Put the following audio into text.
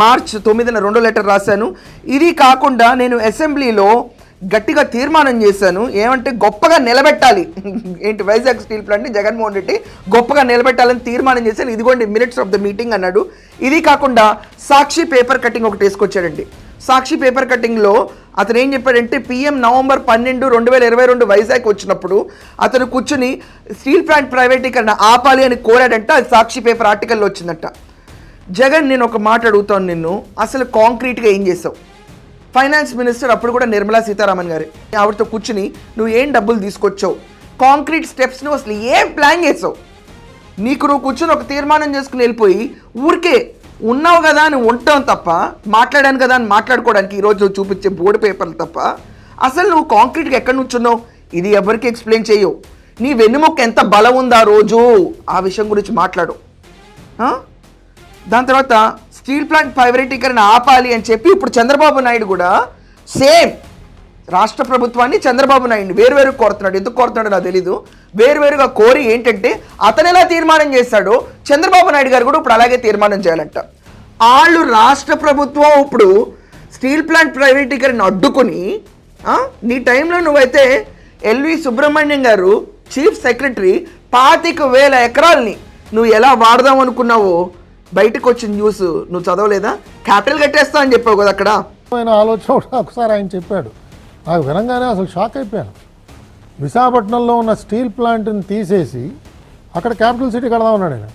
March 9న 2 letter రాశాను. ఇది కాకుండా నేను అసెంబ్లీలో గట్టిగా తీర్మానం చేశాను. ఏమంటే గొప్పగా నిలబెట్టాలి, ఏంటి వైజాగ్ స్టీల్ ప్లాంట్ని జగన్మోహన్ రెడ్డి గొప్పగా నిలబెట్టాలని తీర్మానం చేశాను. ఇదిగోండి మినిట్స్ ఆఫ్ ద మీటింగ్ అన్నాడు. ఇది కాకుండా సాక్షి పేపర్ కటింగ్ ఒకటి వేసుకొచ్చాడండి. సాక్షి పేపర్ కటింగ్లో అతను ఏం చెప్పాడంటే PM నవంబర్ 12, 2022 వైజాగ్ వచ్చినప్పుడు అతను కూర్చుని స్టీల్ ప్లాంట్ ప్రైవేటీకరణ ఆపాలి అని కోరాడంట. అది సాక్షి పేపర్ ఆర్టికల్లో వచ్చిందట. జగన్, నేను ఒక మాట అడుగుతాను నిన్ను, అసలు కాంక్రీట్గా ఏం చేసావు? ఫైనాన్స్ మినిస్టర్ అప్పుడు కూడా నిర్మలా సీతారామన్ గారి, ఆవిడతో కూర్చుని నువ్వు ఏం డబ్బులు తీసుకొచ్చావు, కాంక్రీట్ స్టెప్స్ నువ్వు అసలు ఏం ప్లాన్ చేసావు? నువ్వు కూర్చొని ఒక తీర్మానం చేసుకుని వెళ్ళిపోయి ఊరికే ఉన్నావు కదా అని ఉంటాం తప్ప, మాట్లాడాను కదా అని మాట్లాడుకోవడానికి ఈరోజు చూపించే బోర్డు పేపర్లు తప్ప అసలు నువ్వు కాంక్రీట్గా ఎక్కడ నుంచున్నావు ఇది ఎవరికి ఎక్స్ప్లెయిన్ చేయవు. నీ వెన్నుముక్క ఎంత బలం ఉందా రోజు, ఆ విషయం గురించి మాట్లాడు. దాని తర్వాత స్టీల్ ప్లాంట్ ప్రైవేటీకరణ ఆపాలి అని చెప్పి ఇప్పుడు చంద్రబాబు నాయుడు కూడా సేమ్ రాష్ట్ర ప్రభుత్వాన్ని చంద్రబాబు నాయుడిని వేరువేరు కోరుతున్నాడు. ఎందుకు కోరుతున్నాడో నాకు తెలీదు. వేరువేరుగా కోరి ఏంటంటే అతను ఎలా తీర్మానం చేశాడో చంద్రబాబు నాయుడు గారు కూడా ఇప్పుడు అలాగే తీర్మానం చేయాలంట. వాళ్ళు రాష్ట్ర ప్రభుత్వం ఇప్పుడు స్టీల్ ప్లాంట్ ప్రైవేటీకరణ అడ్డుకొని, నీ టైంలో నువ్వైతే ఎల్వి సుబ్రహ్మణ్యం గారు చీఫ్ సెక్రటరీ 25,000 ఎకరాలని నువ్వు ఎలా వాడదాం అనుకున్నావో బయటకు వచ్చిన న్యూస్ నువ్వు చదవలేదా? క్యాపిటల్ కట్టేస్తా అని చెప్పావు కదా అక్కడ. ఆలోచన ఒకసారి ఆయన చెప్పాడు, నాకు వినంగానే అసలు షాక్ అయిపోయాను. విశాఖపట్నంలో ఉన్న స్టీల్ ప్లాంట్ని తీసేసి అక్కడ క్యాపిటల్ సిటీ కడదామన్నాడు ఆయన.